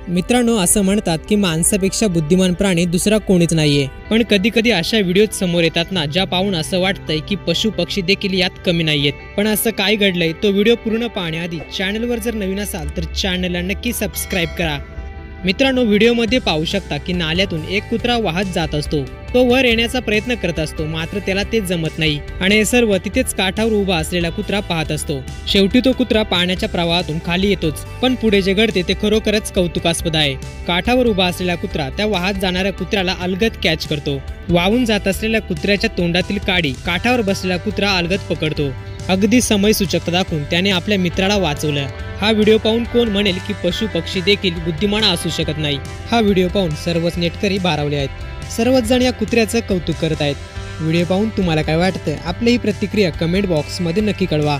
मित्रांनो, असं म्हणतात की माणसापेक्षा बुद्धिमान प्राणी दुसरा कोणीच नाहीये, पण कधी कधी अशा व्हिडिओ समोर येतात ना, ज्या पाहून असं वाटतंय की पशु पक्षी देखील यात कमी नाहीयेत। पण असं काय घडलंय तो व्हिडिओ पूर्ण पाहण्याआधी चॅनलवर जर नवीन असाल तर चॅनलला नक्की सबस्क्राईब करा। मित्रांनो, व्हिडिओमध्ये पाहू शकता की नाल्यातून एक कुत्रा वाहत जात असतो। तो वर येण्याचा प्रयत्न करत असतो, मात्र त्याला ते जमत नाही आणि हे सर्व तिथेच काठावर उभा असलेला कुत्रा पाहत असतो। शेवटी तो कुत्रा पाण्याच्या प्रवाहातून खाली येतोच, पण पुढे जे घडते ते खरोखरच कौतुकास्पद आहे। काठावर उभा असलेला कुत्रा त्या वाहत जाणाऱ्या कुत्र्याला अलगद कॅच करतो। वाहून जात असलेल्या कुत्र्याच्या तोंडातील काडी काठावर बसलेला कुत्रा अलगद पकडतो। अगदी समय सूचकता दाखवून त्याने आपल्या मित्राला वाचवलं। हा व्हिडिओ पाहून कोण म्हणेल की पशु पक्षी देखील बुद्धिमान असू शकत नाही। हा व्हिडिओ पाहून सर्वच नेटकरी भारावले आहेत। सर्वच जण या कुत्र्याचं कौतुक करत आहेत। व्हिडिओ पाहून तुम्हाला काय वाटतं? आपली ही प्रतिक्रिया कमेंट बॉक्समध्ये नक्की कळवा।